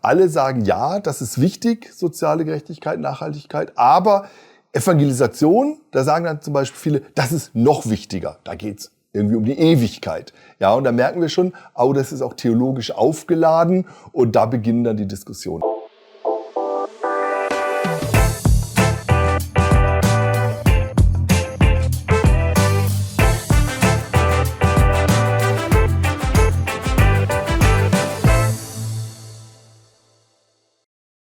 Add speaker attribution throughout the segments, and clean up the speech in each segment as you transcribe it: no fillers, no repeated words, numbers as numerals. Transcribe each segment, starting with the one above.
Speaker 1: alle sagen, ja, das ist wichtig, soziale Gerechtigkeit, Nachhaltigkeit, aber Evangelisation, da sagen dann zum Beispiel viele, das ist noch wichtiger, da geht's irgendwie um die Ewigkeit. Ja, und da merken wir schon, oh, das ist auch theologisch aufgeladen und da beginnen dann die Diskussionen.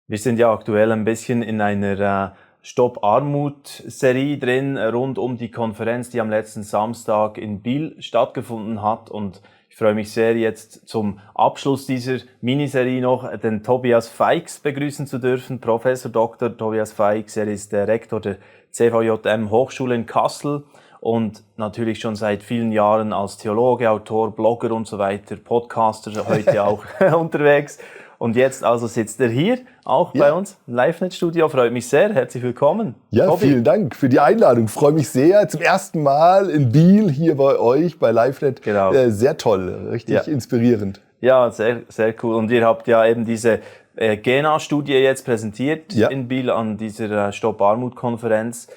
Speaker 2: Wir sind ja aktuell ein bisschen in einer Stopp-Armut-Serie drin, rund um die Konferenz, die am letzten Samstag in Biel stattgefunden hat. Und ich freue mich sehr, jetzt zum Abschluss dieser Miniserie noch den Tobias Feix begrüßen zu dürfen. Professor Dr. Tobias Feix, er ist der Rektor der CVJM Hochschule in Kassel und natürlich schon seit vielen Jahren als Theologe, Autor, Blogger und so weiter, Podcaster heute auch unterwegs. Und jetzt also sitzt er hier, auch bei uns im LiveNet-Studio. Freut mich sehr. Herzlich willkommen.
Speaker 1: Ja, Tobi. Vielen Dank für die Einladung. Freue mich sehr. Zum ersten Mal in Biel hier bei euch, bei LiveNet.
Speaker 2: Genau.
Speaker 1: Sehr toll, richtig inspirierend.
Speaker 2: Ja, sehr, sehr cool. Und ihr habt ja eben diese GENA-Studie jetzt präsentiert in Biel an dieser Stopp-Armut-Konferenz.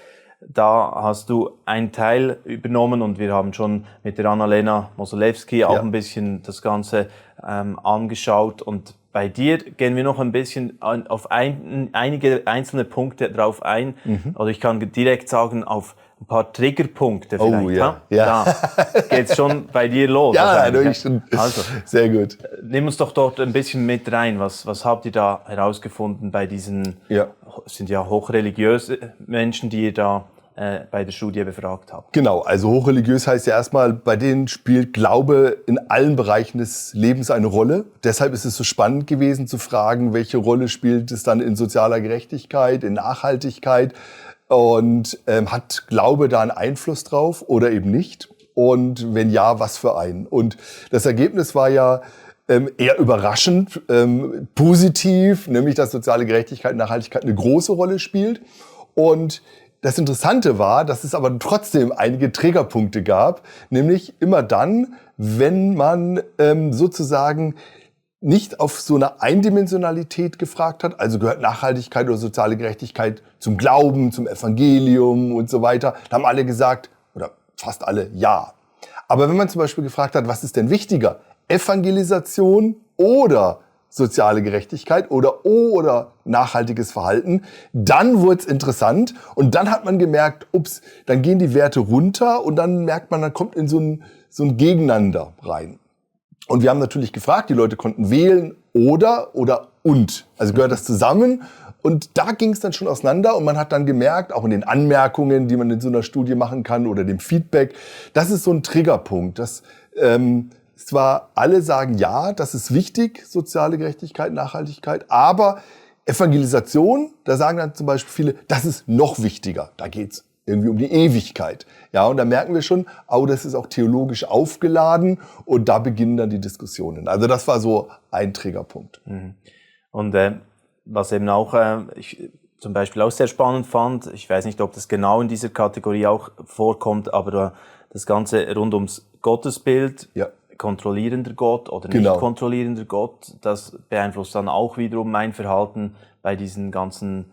Speaker 2: Da hast du einen Teil übernommen und wir haben schon mit der Annalena Mosolewski auch ein bisschen das Ganze angeschaut. Und bei dir gehen wir noch ein bisschen auf einige einzelne Punkte drauf ein. Oder ich kann direkt sagen, auf ein paar Triggerpunkte vielleicht.
Speaker 1: Oh ja.
Speaker 2: Da geht's schon bei dir los.
Speaker 1: Ja, schon. Also, sehr gut.
Speaker 2: Nimm uns doch dort ein bisschen mit rein. Was habt ihr da herausgefunden bei diesen, es sind ja hochreligiöse Menschen, die ihr da bei der Studie befragt habt?
Speaker 1: Genau, also hochreligiös heißt ja erstmal, bei denen spielt Glaube in allen Bereichen des Lebens eine Rolle. Deshalb ist es so spannend gewesen zu fragen, welche Rolle spielt es dann in sozialer Gerechtigkeit, in Nachhaltigkeit und hat Glaube da einen Einfluss drauf oder eben nicht? Und wenn ja, was für einen? Und das Ergebnis war ja eher überraschend, positiv, nämlich dass soziale Gerechtigkeit und Nachhaltigkeit eine große Rolle spielt. Und das Interessante war, dass es aber trotzdem einige Triggerpunkte gab, nämlich immer dann, wenn man sozusagen nicht auf so eine Eindimensionalität gefragt hat, also gehört Nachhaltigkeit oder soziale Gerechtigkeit zum Glauben, zum Evangelium und so weiter, da haben alle gesagt, oder fast alle, ja. Aber wenn man zum Beispiel gefragt hat, was ist denn wichtiger, Evangelisation oder soziale Gerechtigkeit oder nachhaltiges Verhalten, dann wurde es interessant und dann hat man gemerkt, ups, dann gehen die Werte runter und dann merkt man, dann kommt in so ein Gegeneinander rein. Und wir haben natürlich gefragt, die Leute konnten wählen oder und. Also gehört das zusammen? Und da ging es dann schon auseinander und man hat dann gemerkt, auch in den Anmerkungen, die man in so einer Studie machen kann oder dem Feedback, das ist so ein Triggerpunkt, dass zwar alle sagen, ja, das ist wichtig, soziale Gerechtigkeit, Nachhaltigkeit, aber Evangelisation, da sagen dann zum Beispiel viele, das ist noch wichtiger, da geht's irgendwie um die Ewigkeit. Ja, und da merken wir schon, oh, das ist auch theologisch aufgeladen und da beginnen dann die Diskussionen. Also das war so ein Triggerpunkt.
Speaker 2: Und was eben auch ich zum Beispiel auch sehr spannend fand, ich weiß nicht, ob das genau in dieser Kategorie auch vorkommt, aber das Ganze rund ums Gottesbild, kontrollierender Gott oder nicht kontrollierender Gott, das beeinflusst dann auch wiederum mein Verhalten bei diesen ganzen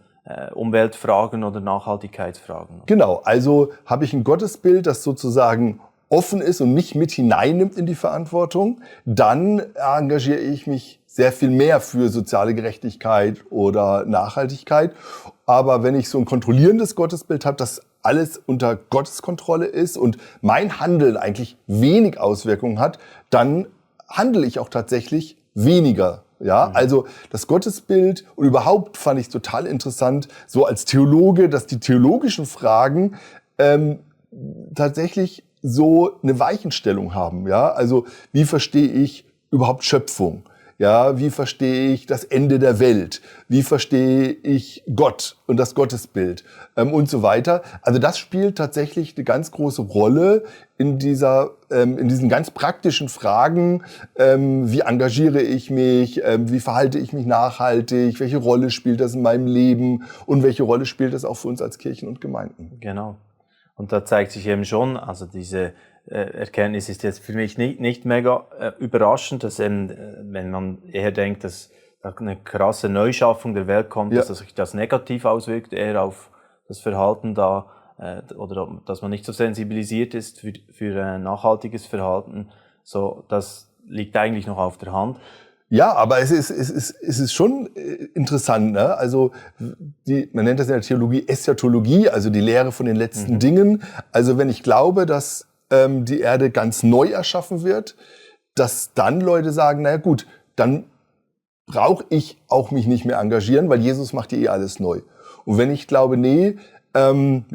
Speaker 2: Umweltfragen oder Nachhaltigkeitsfragen.
Speaker 1: Genau, also habe ich ein Gottesbild, das sozusagen offen ist und mich mit hineinnimmt in die Verantwortung, dann engagiere ich mich sehr viel mehr für soziale Gerechtigkeit oder Nachhaltigkeit. Aber wenn ich so ein kontrollierendes Gottesbild habe, das alles unter Gottes Kontrolle ist und mein Handeln eigentlich wenig Auswirkungen hat, dann handle ich auch tatsächlich weniger. Ja, also das Gottesbild und überhaupt fand ich total interessant, so als Theologe, dass die theologischen Fragen tatsächlich so eine Weichenstellung haben. Ja, also wie verstehe ich überhaupt Schöpfung? Ja, wie verstehe ich das Ende der Welt? Wie verstehe ich Gott und das Gottesbild und so weiter? Also das spielt tatsächlich eine ganz große Rolle in diesen ganz praktischen Fragen. Wie engagiere ich mich? Wie verhalte ich mich nachhaltig? Welche Rolle spielt das in meinem Leben? Und welche Rolle spielt das auch für uns als Kirchen und Gemeinden?
Speaker 2: Genau. Und da zeigt sich eben schon, also diese Erkenntnis ist jetzt für mich nicht mega überraschend, dass eben, wenn man eher denkt, dass eine krasse Neuschaffung der Welt kommt, dass sich das negativ auswirkt, eher auf das Verhalten da, oder dass man nicht so sensibilisiert ist für nachhaltiges Verhalten. So, das liegt eigentlich noch auf der Hand.
Speaker 1: Ja, aber es ist schon interessant, ne? Also man nennt das in der Theologie Eschatologie, also die Lehre von den letzten Dingen. Also wenn ich glaube, dass die Erde ganz neu erschaffen wird, dass dann Leute sagen, naja gut, dann brauche ich auch mich nicht mehr engagieren, weil Jesus macht ja alles neu. Und wenn ich glaube, nee,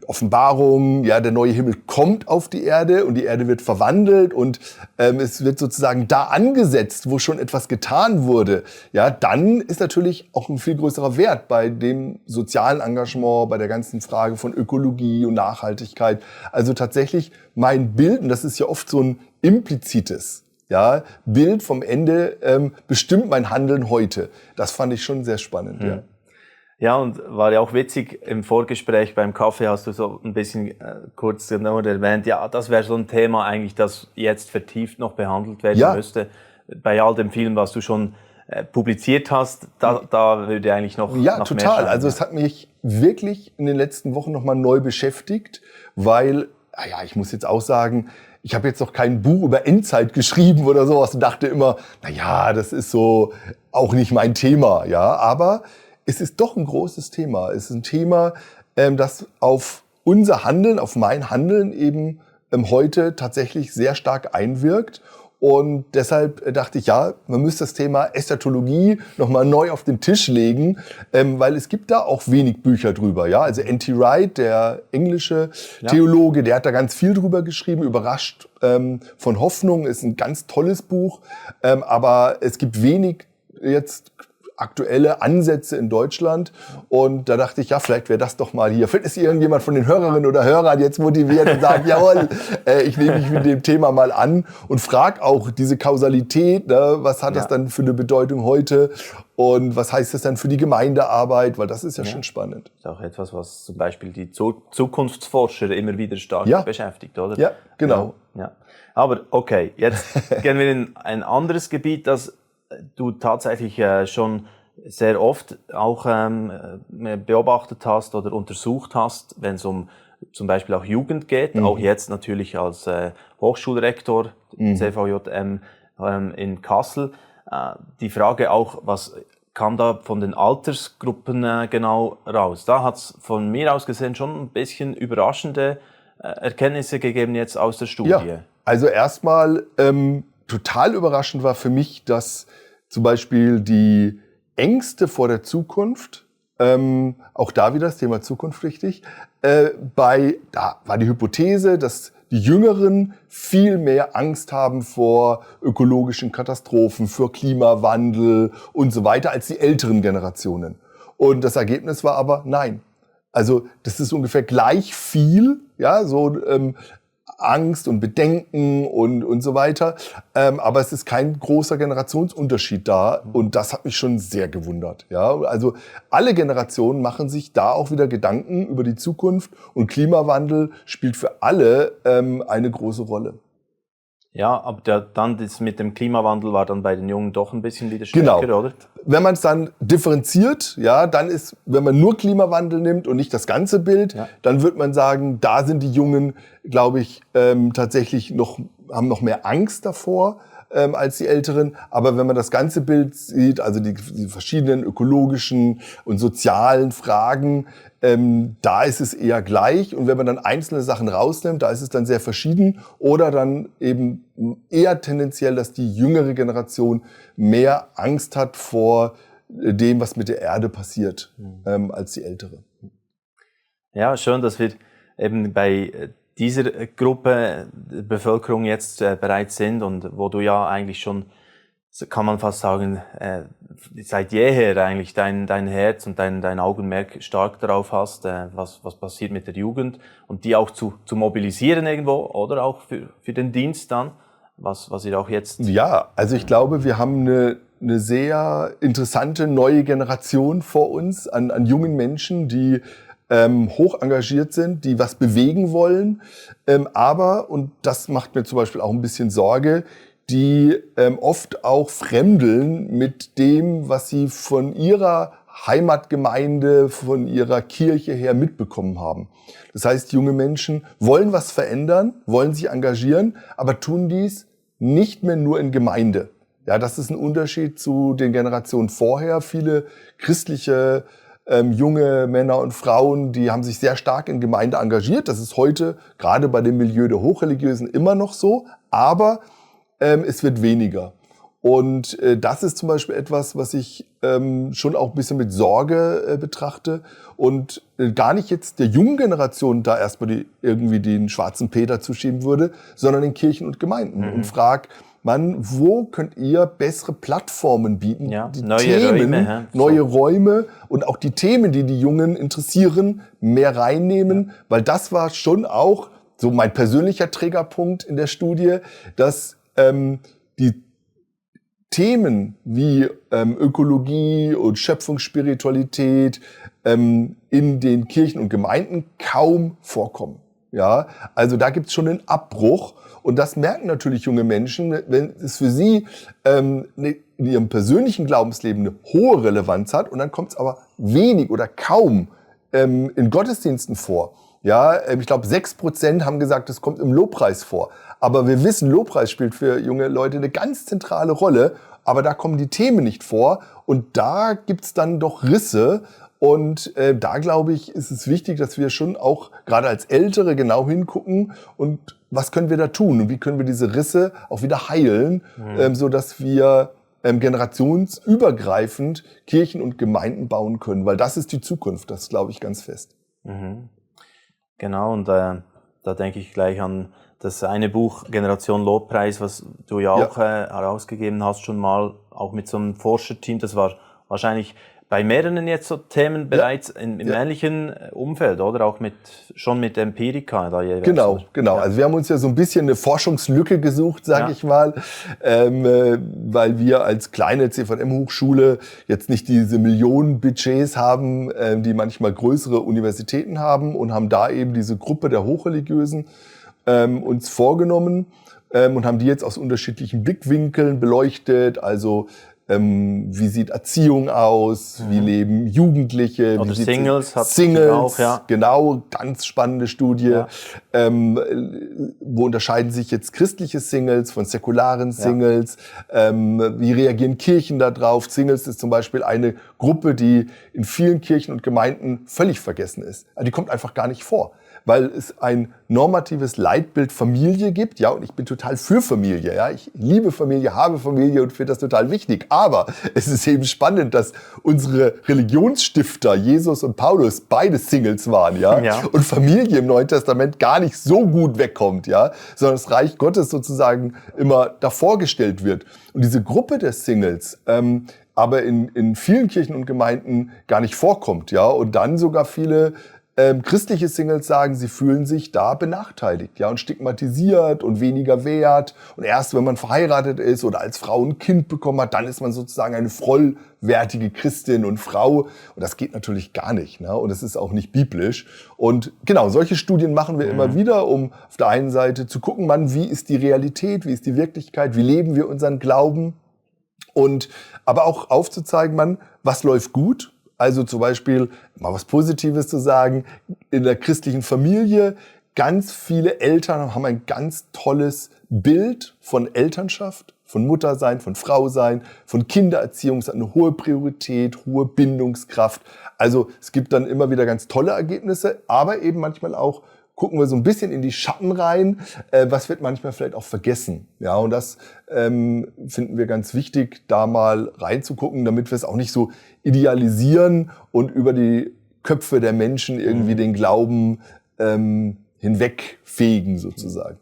Speaker 1: Offenbarung, ja, der neue Himmel kommt auf die Erde und die Erde wird verwandelt und es wird sozusagen da angesetzt, wo schon etwas getan wurde, ja, dann ist natürlich auch ein viel größerer Wert bei dem sozialen Engagement, bei der ganzen Frage von Ökologie und Nachhaltigkeit. Also tatsächlich mein Bild, und das ist ja oft so ein implizites, ja, Bild vom Ende bestimmt mein Handeln heute. Das fand ich schon sehr spannend, ja.
Speaker 2: Ja, und war ja auch witzig, im Vorgespräch beim Kaffee hast du so ein bisschen kurz nur erwähnt, ja, das wäre so ein Thema eigentlich, das jetzt vertieft noch behandelt werden müsste. Bei all dem Film, was du schon publiziert hast, da würde eigentlich noch
Speaker 1: ja,
Speaker 2: noch
Speaker 1: total.
Speaker 2: Mehr scheinen.
Speaker 1: Also es hat mich wirklich in den letzten Wochen nochmal neu beschäftigt, weil, naja, ich muss jetzt auch sagen, ich habe jetzt noch kein Buch über Endzeit geschrieben oder sowas und dachte immer, naja, das ist so auch nicht mein Thema, ja, aber es ist doch ein großes Thema. Es ist ein Thema, das auf unser Handeln, auf mein Handeln eben heute tatsächlich sehr stark einwirkt. Und deshalb dachte ich, ja, man müsste das Thema Eschatologie nochmal neu auf den Tisch legen, weil es gibt da auch wenig Bücher drüber. Ja, also N.T. Wright, der englische Theologe, der hat da ganz viel drüber geschrieben, Überrascht von Hoffnung, ist ein ganz tolles Buch, aber es gibt wenig jetzt aktuelle Ansätze in Deutschland. Und da dachte ich, ja, vielleicht wäre das doch mal hier. Vielleicht ist irgendjemand von den Hörerinnen oder Hörern jetzt motiviert und sagt, jawohl, ich nehme mich mit dem Thema mal an und frage auch diese Kausalität, ne, was hat das dann für eine Bedeutung heute und was heißt das dann für die Gemeindearbeit, weil das ist ja schon spannend.
Speaker 2: Das ist auch etwas, was zum Beispiel die Zukunftsforscher immer wieder stark beschäftigt, oder?
Speaker 1: Ja, genau.
Speaker 2: Ja. Aber okay, jetzt gehen wir in ein anderes Gebiet, das du tatsächlich schon sehr oft auch beobachtet hast oder untersucht hast, wenn es um zum Beispiel auch Jugend geht, auch jetzt natürlich als Hochschulrektor CVJM in Kassel. Die Frage auch, was kam da von den Altersgruppen genau raus? Da hat es von mir aus gesehen schon ein bisschen überraschende Erkenntnisse gegeben jetzt aus der Studie.
Speaker 1: Ja, also erstmal total überraschend war für mich, dass zum Beispiel die Ängste vor der Zukunft, auch da wieder das Thema Zukunft wichtig, da war die Hypothese, dass die Jüngeren viel mehr Angst haben vor ökologischen Katastrophen, für Klimawandel und so weiter als die älteren Generationen. Und das Ergebnis war aber nein. Also das ist ungefähr gleich viel, ja, so Angst und Bedenken und so weiter. Aber es ist kein großer Generationsunterschied da. Und das hat mich schon sehr gewundert. Ja, also alle Generationen machen sich da auch wieder Gedanken über die Zukunft. Und Klimawandel spielt für alle eine große Rolle.
Speaker 2: Ja, aber dann das mit dem Klimawandel war dann bei den Jungen doch ein bisschen wieder stärker, oder?
Speaker 1: Wenn man es dann differenziert, ja, dann ist, wenn man nur Klimawandel nimmt und nicht das ganze Bild, dann wird man sagen, da sind die Jungen, glaube ich, tatsächlich haben noch mehr Angst davor als die Älteren. Aber wenn man das ganze Bild sieht, also die verschiedenen ökologischen und sozialen Fragen, da ist es eher gleich. Und wenn man dann einzelne Sachen rausnimmt, da ist es dann sehr verschieden. Oder dann eben eher tendenziell, dass die jüngere Generation mehr Angst hat vor dem, was mit der Erde passiert, als die ältere.
Speaker 2: Ja, schön, dass wir eben bei dieser Gruppe der Bevölkerung jetzt bereit sind und wo du ja eigentlich schon, kann man fast sagen, seit jeher eigentlich dein Herz und dein Augenmerk stark darauf hast, was passiert mit der Jugend und die auch zu mobilisieren irgendwo oder auch für den Dienst dann, was ihr auch jetzt...
Speaker 1: Ja, also ich glaube, wir haben eine sehr interessante neue Generation vor uns an jungen Menschen, die hoch engagiert sind, die was bewegen wollen, aber, und das macht mir zum Beispiel auch ein bisschen Sorge, die oft auch fremdeln mit dem, was sie von ihrer Heimatgemeinde, von ihrer Kirche her mitbekommen haben. Das heißt, junge Menschen wollen was verändern, wollen sich engagieren, aber tun dies nicht mehr nur in Gemeinde. Ja, das ist ein Unterschied zu den Generationen vorher. Viele christliche junge Männer und Frauen, die haben sich sehr stark in Gemeinde engagiert. Das ist heute gerade bei dem Milieu der Hochreligiösen immer noch so, aber es wird weniger. Und das ist zum Beispiel etwas, was ich schon auch ein bisschen mit Sorge betrachte und gar nicht jetzt der jungen Generation da erstmal irgendwie den schwarzen Peter zuschieben würde, sondern den Kirchen und Gemeinden und frag, Mann, wo könnt ihr bessere Plattformen bieten?
Speaker 2: Ja,
Speaker 1: die
Speaker 2: neue
Speaker 1: Themen,
Speaker 2: Räume,
Speaker 1: neue Räume und auch die Themen, die die Jungen interessieren, mehr reinnehmen, weil das war schon auch so mein persönlicher Triggerpunkt in der Studie, dass die Themen wie Ökologie und Schöpfungsspiritualität in den Kirchen und Gemeinden kaum vorkommen. Ja, also da gibt's schon einen Abbruch und das merken natürlich junge Menschen, wenn es für sie in ihrem persönlichen Glaubensleben eine hohe Relevanz hat und dann kommt's aber wenig oder kaum in Gottesdiensten vor. Ja, ich glaube 6% haben gesagt, es kommt im Lobpreis vor. Aber wir wissen, Lobpreis spielt für junge Leute eine ganz zentrale Rolle, aber da kommen die Themen nicht vor und da gibt's dann doch Risse. Und da, glaube ich, ist es wichtig, dass wir schon auch gerade als Ältere genau hingucken und was können wir da tun und wie können wir diese Risse auch wieder heilen, so dass wir generationsübergreifend Kirchen und Gemeinden bauen können, weil das ist die Zukunft, das glaube ich ganz fest.
Speaker 2: Mhm. Genau, und da denke ich gleich an das eine Buch Generation Lobpreis, was du ja auch herausgegeben hast, schon mal, auch mit so einem Forscherteam. Das war wahrscheinlich bei mehreren jetzt so Themen bereits im ähnlichen Umfeld, oder? Auch schon mit Empirika da jeweils.
Speaker 1: Genau.
Speaker 2: Ja.
Speaker 1: Also wir haben uns ja so ein bisschen eine Forschungslücke gesucht, sage ich mal, weil wir als kleine CVM-Hochschule jetzt nicht diese Millionenbudgets haben, die manchmal größere Universitäten haben und haben da eben diese Gruppe der Hochreligiösen uns vorgenommen und haben die jetzt aus unterschiedlichen Blickwinkeln beleuchtet, also wie sieht Erziehung aus, wie leben Jugendliche,
Speaker 2: oder
Speaker 1: wie
Speaker 2: Singles,
Speaker 1: Singles,
Speaker 2: auch,
Speaker 1: genau, ganz spannende Studie. Wo unterscheiden sich jetzt christliche Singles von säkularen Singles? Wie reagieren Kirchen da drauf? Singles ist zum Beispiel eine Gruppe, die in vielen Kirchen und Gemeinden völlig vergessen ist. Also die kommt einfach gar nicht vor, weil es ein normatives Leitbild Familie gibt. Ja, und ich bin total für Familie. Ja, ich liebe Familie, habe Familie und finde das total wichtig. Aber es ist eben spannend, dass unsere Religionsstifter, Jesus und Paulus, beide Singles waren. Ja, und Familie im Neuen Testament gar nicht so gut wegkommt. Ja, sondern das Reich Gottes sozusagen immer davor gestellt wird. Und diese Gruppe der Singles, aber in vielen Kirchen und Gemeinden gar nicht vorkommt. Ja, und dann sogar viele christliche Singles sagen, sie fühlen sich da benachteiligt, ja, und stigmatisiert und weniger wert. Und erst wenn man verheiratet ist oder als Frau ein Kind bekommen hat, dann ist man sozusagen eine vollwertige Christin und Frau. Und das geht natürlich gar nicht, ne? Und es ist auch nicht biblisch. Und genau, solche Studien machen wir immer wieder, um auf der einen Seite zu gucken, wie ist die Realität, wie ist die Wirklichkeit, wie leben wir unseren Glauben? Und aber auch aufzuzeigen, was läuft gut. Also zum Beispiel, mal was Positives zu sagen, in der christlichen Familie, ganz viele Eltern haben ein ganz tolles Bild von Elternschaft, von Muttersein, von Frausein, von Kindererziehung. Es hat eine hohe Priorität, hohe Bindungskraft. Also es gibt dann immer wieder ganz tolle Ergebnisse, aber eben manchmal auch gucken wir so ein bisschen in die Schatten rein, was wird manchmal vielleicht auch vergessen. Ja, und das finden wir ganz wichtig, da mal reinzugucken, damit wir es auch nicht so idealisieren und über die Köpfe der Menschen irgendwie den Glauben hinwegfegen sozusagen.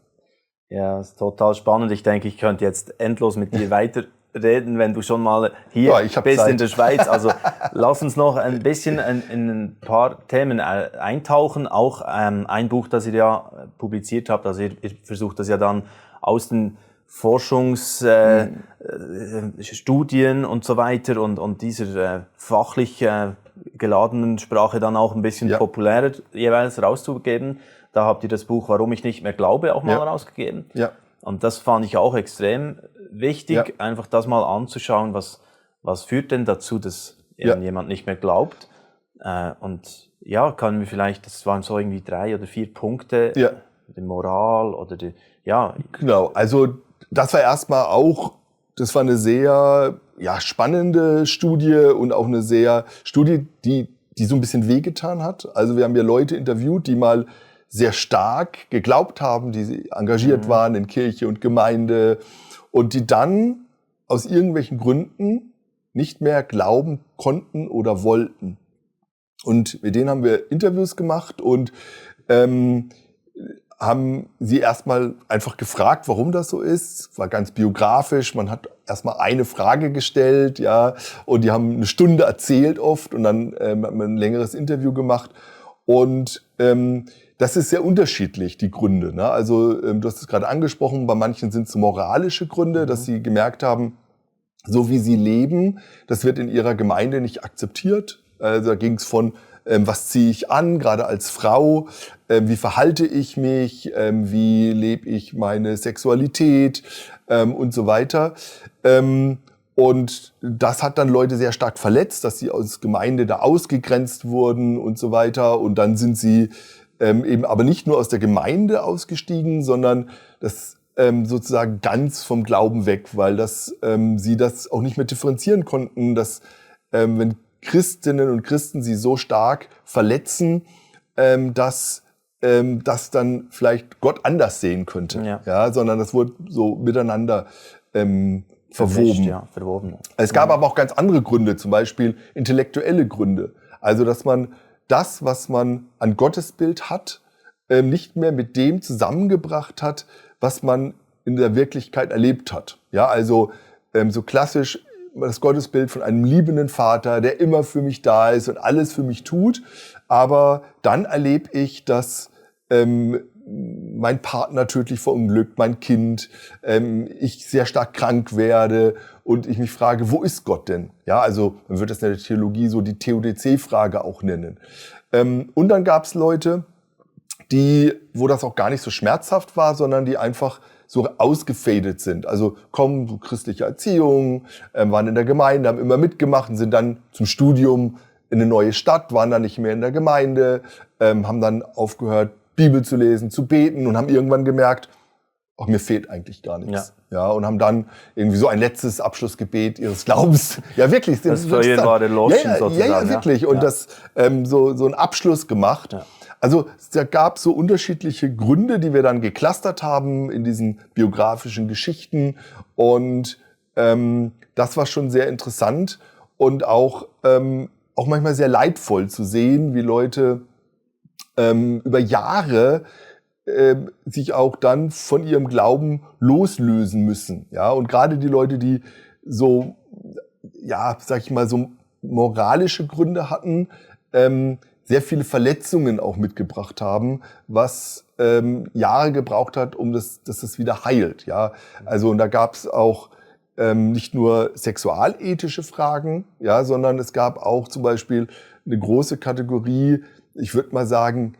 Speaker 2: Ja, das ist total spannend. Ich denke, ich könnte jetzt endlos mit dir weiterreden, wenn du schon mal hier bist Zeit in der Schweiz. Also lass uns noch ein bisschen in ein paar Themen eintauchen. Auch ein Buch, das ihr ja publiziert habt. Also ihr versucht das ja dann aus den Forschungsstudien und so weiter und dieser fachlich geladenen Sprache dann auch ein bisschen populärer jeweils rauszugeben. Da habt ihr das Buch Warum ich nicht mehr glaube auch mal rausgegeben.
Speaker 1: Ja.
Speaker 2: Und das fand ich auch extrem wichtig, einfach das mal anzuschauen, was führt denn dazu, dass jemand nicht mehr glaubt. Und ja, können wir vielleicht, das waren so irgendwie 3 oder 4 Punkte, die Moral oder
Speaker 1: Genau, also das war erstmal auch, das war eine sehr spannende Studie und auch eine sehr Studie, die so ein bisschen wehgetan hat. Also wir haben ja Leute interviewt, die mal sehr stark geglaubt haben, die engagiert waren in Kirche und Gemeinde und die dann aus irgendwelchen Gründen nicht mehr glauben konnten oder wollten. Und mit denen haben wir Interviews gemacht und haben sie erstmal einfach gefragt, warum das so ist. War ganz biografisch. Man hat erstmal eine Frage gestellt, und die haben eine Stunde erzählt oft und dann hat man ein längeres Interview gemacht. Und das ist sehr unterschiedlich, die Gründe. Ne? Also du hast es gerade angesprochen, bei manchen sind es moralische Gründe, dass sie gemerkt haben, so wie sie leben, das wird in ihrer Gemeinde nicht akzeptiert. Also da ging es von was ziehe ich an, gerade als Frau, wie verhalte ich mich, wie lebe ich meine Sexualität und so weiter. Und das hat dann Leute sehr stark verletzt, dass sie aus Gemeinde da ausgegrenzt wurden und so weiter. Und dann sind sie eben aber nicht nur aus der Gemeinde ausgestiegen, sondern das sozusagen ganz vom Glauben weg, weil sie das auch nicht mehr differenzieren konnten, dass wenn Christinnen und Christen sie so stark verletzen, dass das dann vielleicht Gott anders sehen könnte, sondern das wurde so miteinander verwoben. Es gab aber auch ganz andere Gründe, zum Beispiel intellektuelle Gründe. Also dass man das, was man an Gottesbild hat, nicht mehr mit dem zusammengebracht hat, was man in der Wirklichkeit erlebt hat. Ja, also so klassisch das Gottesbild von einem liebenden Vater, der immer für mich da ist und alles für mich tut. Aber dann erlebe ich, dass mein Partner tödlich verunglückt, mein Kind, ich sehr stark krank werde und ich mich frage, wo ist Gott denn? Ja, also man wird das in der Theologie so die Theodizee-Frage auch nennen. Und dann gab es Leute, wo das auch gar nicht so schmerzhaft war, sondern die einfach so ausgefadet sind. Also kommen so christliche Erziehung, waren in der Gemeinde, haben immer mitgemacht und sind dann zum Studium in eine neue Stadt, waren dann nicht mehr in der Gemeinde, haben dann aufgehört, Bibel zu lesen, zu beten und haben irgendwann gemerkt, ach, mir fehlt eigentlich gar nichts. Ja, und haben dann irgendwie so ein letztes Abschlussgebet ihres Glaubens. Ja, wirklich.
Speaker 2: Das Feuer war der Loschen sozusagen.
Speaker 1: Ja, wirklich. Und das so einen Abschluss gemacht. Ja. Also da gab es so unterschiedliche Gründe, die wir dann geklustert haben in diesen biografischen Geschichten. Und das war schon sehr interessant und auch manchmal sehr leidvoll zu sehen, wie Leute über Jahre sich auch dann von ihrem Glauben loslösen müssen. Ja, und gerade die Leute, die so, sag ich mal, so moralische Gründe hatten, sehr viele Verletzungen auch mitgebracht haben, was Jahre gebraucht hat, dass das wieder heilt. Ja, also und da gab es auch nicht nur sexualethische Fragen, sondern es gab auch zum Beispiel eine große Kategorie, ich würde mal sagen,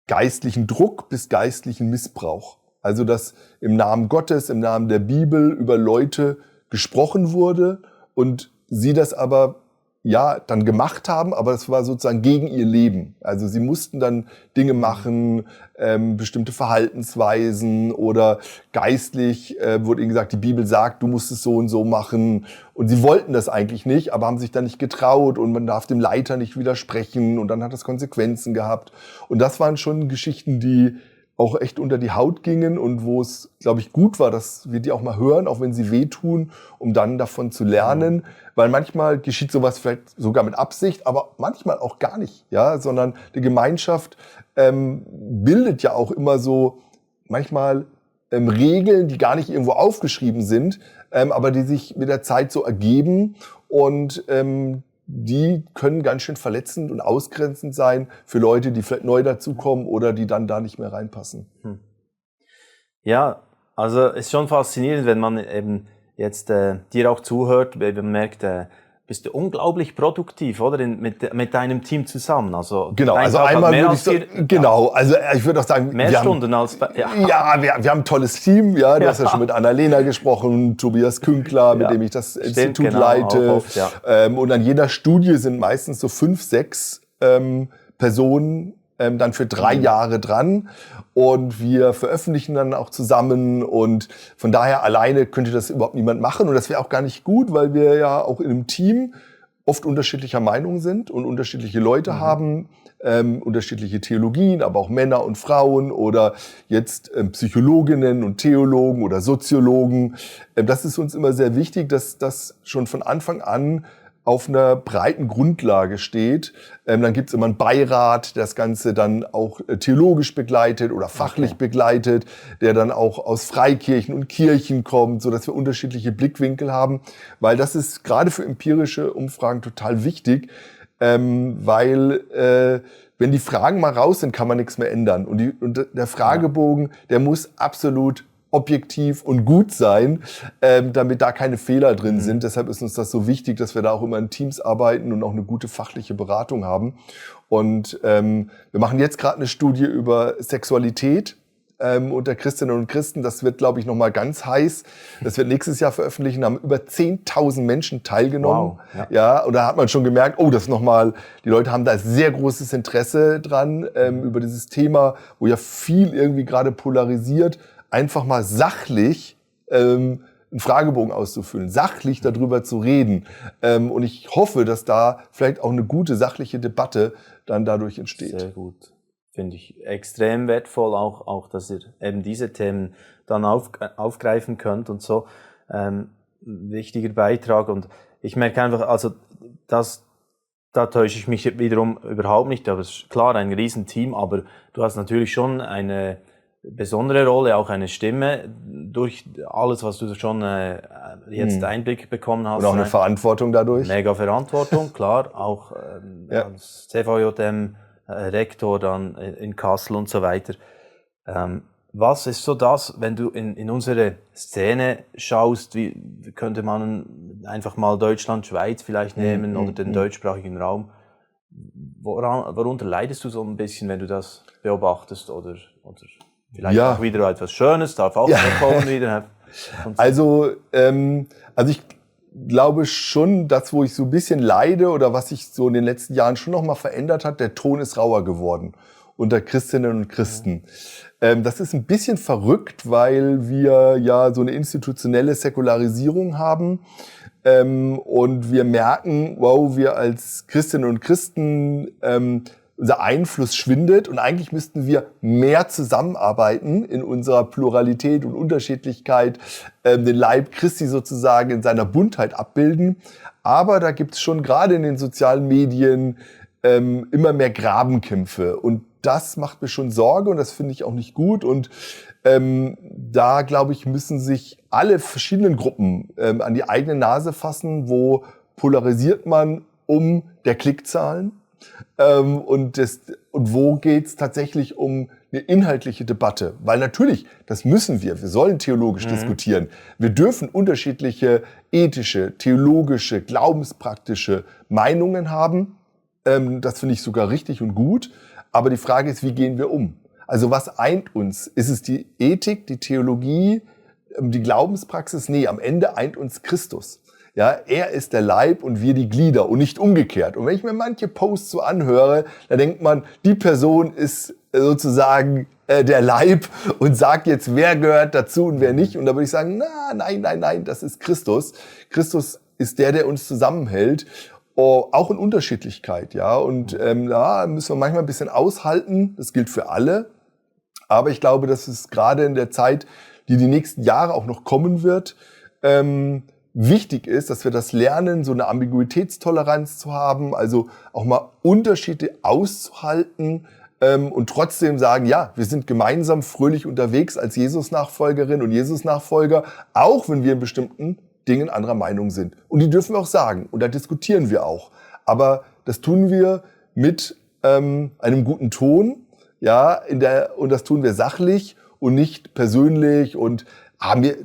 Speaker 1: geistlichen Druck bis geistlichen Missbrauch. Also dass im Namen Gottes, im Namen der Bibel über Leute gesprochen wurde und sie das aber dann gemacht haben, aber es war sozusagen gegen ihr Leben. Also sie mussten dann Dinge machen, bestimmte Verhaltensweisen oder geistlich wurde ihnen gesagt, die Bibel sagt, du musst es so und so machen. Und sie wollten das eigentlich nicht, aber haben sich dann nicht getraut und man darf dem Leiter nicht widersprechen und dann hat das Konsequenzen gehabt. Und das waren schon Geschichten, die auch echt unter die Haut gingen und wo es, glaube ich, gut war, dass wir die auch mal hören, auch wenn sie wehtun, um dann davon zu lernen. Weil manchmal geschieht sowas vielleicht sogar mit Absicht, aber manchmal auch gar nicht, sondern die Gemeinschaft bildet ja auch immer so manchmal Regeln, die gar nicht irgendwo aufgeschrieben sind, aber die sich mit der Zeit so ergeben und die können ganz schön verletzend und ausgrenzend sein für Leute, die vielleicht neu dazukommen oder die dann da nicht mehr reinpassen.
Speaker 2: Ja, also es ist schon faszinierend, wenn man eben jetzt dir auch zuhört, weil man merkt, bist du unglaublich produktiv, oder? Mit deinem Team zusammen. Also
Speaker 1: genau, also einmal würde ich sagen, genau, also ich würde auch sagen,
Speaker 2: mehr Stunden als
Speaker 1: ja, wir haben ein tolles Team, ja, du hast ja schon mit Annalena gesprochen, Tobias Künkler, mit dem ich das Institut leite.
Speaker 2: Oft, ja.
Speaker 1: Und an jeder Studie sind meistens so 5, 6 Personen dann für 3 Jahre dran und wir veröffentlichen dann auch zusammen und von daher alleine könnte das überhaupt niemand machen und das wäre auch gar nicht gut, weil wir ja auch in einem Team oft unterschiedlicher Meinung sind und unterschiedliche Leute haben, unterschiedliche Theologien, aber auch Männer und Frauen oder jetzt Psychologinnen und Theologen oder Soziologen. Das ist uns immer sehr wichtig, dass das schon von Anfang an auf einer breiten Grundlage steht. Dann gibt's immer einen Beirat, der das Ganze dann auch theologisch begleitet oder fachlich begleitet, der dann auch aus Freikirchen und Kirchen kommt, so dass wir unterschiedliche Blickwinkel haben. Weil das ist gerade für empirische Umfragen total wichtig, weil wenn die Fragen mal raus sind, kann man nichts mehr ändern. Und der Fragebogen, der muss absolut objektiv und gut sein, damit da keine Fehler drin sind. Deshalb ist uns das so wichtig, dass wir da auch immer in Teams arbeiten und auch eine gute fachliche Beratung haben. Und wir machen jetzt gerade eine Studie über Sexualität unter Christinnen und Christen. Das wird, glaube ich, nochmal ganz heiß. Das wird nächstes Jahr veröffentlichen. Da haben über 10.000 Menschen teilgenommen.
Speaker 2: Wow,
Speaker 1: ja, und da hat man schon gemerkt, oh, das nochmal, die Leute haben da sehr großes Interesse dran, über dieses Thema, wo ja viel irgendwie gerade polarisiert, einfach mal sachlich einen Fragebogen auszufüllen, sachlich darüber zu reden. Und ich hoffe, dass da vielleicht auch eine gute sachliche Debatte dann dadurch entsteht.
Speaker 2: Sehr gut. Finde ich extrem wertvoll, auch dass ihr eben diese Themen dann aufgreifen könnt und so. Wichtiger Beitrag. Und ich merke einfach, also da täusche ich mich wiederum überhaupt nicht. Aber es ist klar, ein Riesenteam, aber du hast natürlich schon eine besondere Rolle, auch eine Stimme, durch alles, was du schon jetzt Einblick bekommen hast.
Speaker 1: Und auch eine Verantwortung dadurch.
Speaker 2: Mega Verantwortung, klar, auch als CVJM Rektor dann in Kassel und so weiter. Was ist so das, wenn du in unsere Szene schaust, wie könnte man einfach mal Deutschland, Schweiz vielleicht nehmen oder den deutschsprachigen Raum? Worunter leidest du so ein bisschen, wenn du das beobachtest oder vielleicht auch wieder etwas Schönes, darf auch kommen wieder.
Speaker 1: Also ich glaube schon, das, wo ich so ein bisschen leide oder was sich so in den letzten Jahren schon noch mal verändert hat, der Ton ist rauer geworden unter Christinnen und Christen. Das ist ein bisschen verrückt, weil wir ja so eine institutionelle Säkularisierung haben. Und wir merken, wow, wir als Christinnen und Christen, unser Einfluss schwindet und eigentlich müssten wir mehr zusammenarbeiten in unserer Pluralität und Unterschiedlichkeit, den Leib Christi sozusagen in seiner Buntheit abbilden. Aber da gibt's schon gerade in den sozialen Medien immer mehr Grabenkämpfe und das macht mir schon Sorge und das finde ich auch nicht gut und da, glaube ich, müssen sich alle verschiedenen Gruppen an die eigene Nase fassen, wo polarisiert man um der Klickzahlen und wo geht's tatsächlich um eine inhaltliche Debatte. Weil natürlich, das müssen wir sollen theologisch diskutieren. Wir dürfen unterschiedliche ethische, theologische, glaubenspraktische Meinungen haben. Das finde ich sogar richtig und gut. Aber die Frage ist, wie gehen wir um? Also was eint uns? Ist es die Ethik, die Theologie, die Glaubenspraxis? Nee, am Ende eint uns Christus. Ja, er ist der Leib und wir die Glieder und nicht umgekehrt. Und wenn ich mir manche Posts so anhöre, da denkt man, die Person ist sozusagen der Leib und sagt jetzt, wer gehört dazu und wer nicht. Und da würde ich sagen, nein, das ist Christus. Christus ist der uns zusammenhält. Auch in Unterschiedlichkeit, ja. Und da müssen wir manchmal ein bisschen aushalten. Das gilt für alle. Aber ich glaube, dass es gerade in der Zeit, die nächsten Jahre auch noch kommen wird, wichtig ist, dass wir das lernen, so eine Ambiguitätstoleranz zu haben, also auch mal Unterschiede auszuhalten und trotzdem sagen, ja, wir sind gemeinsam fröhlich unterwegs als Jesus-Nachfolgerin und Jesus-Nachfolger, auch wenn wir in bestimmten Dingen anderer Meinung sind. Und die dürfen wir auch sagen und da diskutieren wir auch. Aber das tun wir mit einem guten Ton, ja, und das tun wir sachlich und nicht persönlich und haben wir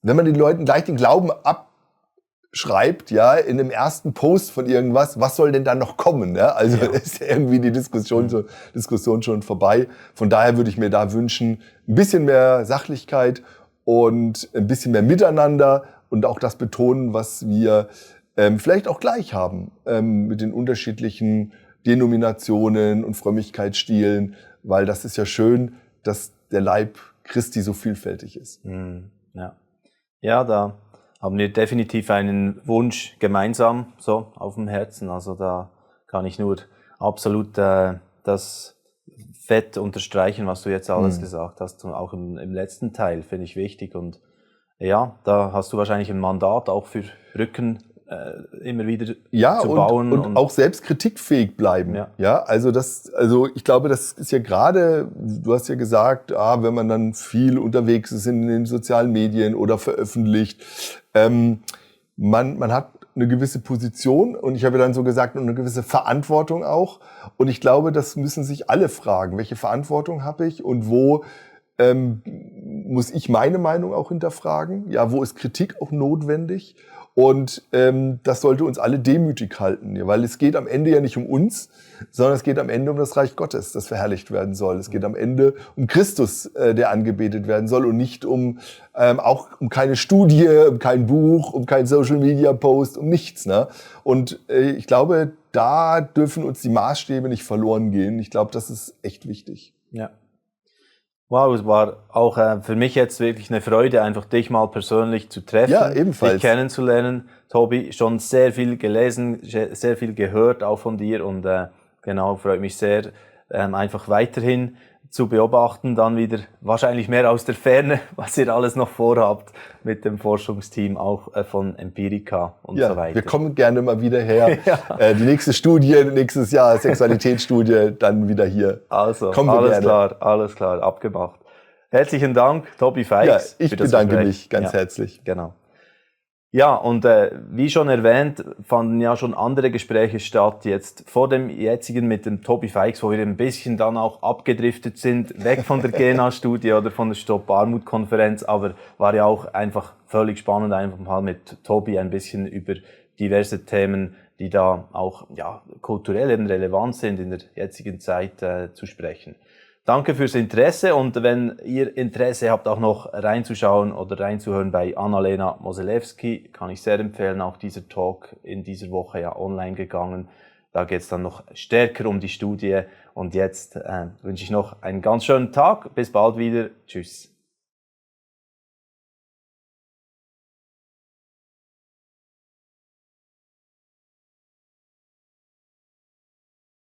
Speaker 1: wenn man den Leuten gleich den Glauben schreibt, ja, in einem ersten Post von irgendwas, was soll denn da noch kommen? Ja? Also ist ja irgendwie die Diskussion schon vorbei. Von daher würde ich mir da wünschen, ein bisschen mehr Sachlichkeit und ein bisschen mehr Miteinander und auch das betonen, was wir vielleicht auch gleich haben mit den unterschiedlichen Denominationen und Frömmigkeitsstilen, weil das ist ja schön, dass der Leib Christi so vielfältig ist.
Speaker 2: Ja, da haben wir definitiv einen Wunsch gemeinsam so auf dem Herzen. Also da kann ich nur absolut das fett unterstreichen, was du jetzt alles gesagt hast. Und auch im letzten Teil finde ich wichtig. Und ja, da hast du wahrscheinlich ein Mandat auch für Rücken immer wieder zu bauen.
Speaker 1: Und auch selbst kritikfähig bleiben. Also ich glaube, das ist ja gerade, du hast ja gesagt, wenn man dann viel unterwegs ist in den sozialen Medien oder veröffentlicht, man hat eine gewisse Position und ich habe dann so gesagt, eine gewisse Verantwortung auch. Und ich glaube, das müssen sich alle fragen, welche Verantwortung habe ich und wo muss ich meine Meinung auch hinterfragen? Ja, wo ist Kritik auch notwendig? Und das sollte uns alle demütig halten, weil es geht am Ende ja nicht um uns, sondern es geht am Ende um das Reich Gottes, das verherrlicht werden soll. Es geht am Ende um Christus, der angebetet werden soll und nicht auch um keine Studie, um kein Buch, um kein Social-Media-Post, um nichts. Ne? Und ich glaube, da dürfen uns die Maßstäbe nicht verloren gehen. Ich glaube, das ist echt wichtig.
Speaker 2: Ja. Wow, es war auch für mich jetzt wirklich eine Freude, einfach dich mal persönlich zu treffen,
Speaker 1: ebenfalls.
Speaker 2: Dich kennenzulernen. Tobi, schon sehr viel gelesen, sehr viel gehört auch von dir und genau, freut mich sehr, einfach weiterhin zu beobachten, dann wieder wahrscheinlich mehr aus der Ferne, was ihr alles noch vorhabt mit dem Forschungsteam auch von Empirica und so weiter.
Speaker 1: Wir kommen gerne mal wieder her. Die nächste Studie, nächstes Jahr Sexualitätsstudie, dann wieder hier.
Speaker 2: Also, alles klar, abgemacht. Herzlichen Dank, Tobi Feix.
Speaker 1: Ja, ich bedanke mich ganz herzlich.
Speaker 2: Genau. Ja, und wie schon erwähnt, fanden ja schon andere Gespräche statt, jetzt vor dem jetzigen mit dem Tobi Feix, wo wir ein bisschen dann auch abgedriftet sind, weg von der GENA-Studie oder von der Stopp-Armut-Konferenz, aber war ja auch einfach völlig spannend, einfach mal mit Tobi ein bisschen über diverse Themen, die da auch kulturell eben relevant sind in der jetzigen Zeit zu sprechen. Danke fürs Interesse und wenn ihr Interesse habt, auch noch reinzuschauen oder reinzuhören bei Anna-Lena Moselewski, kann ich sehr empfehlen. Auch dieser Talk in dieser Woche online gegangen. Da geht es dann noch stärker um die Studie. Und jetzt wünsche ich noch einen ganz schönen Tag. Bis bald wieder. Tschüss.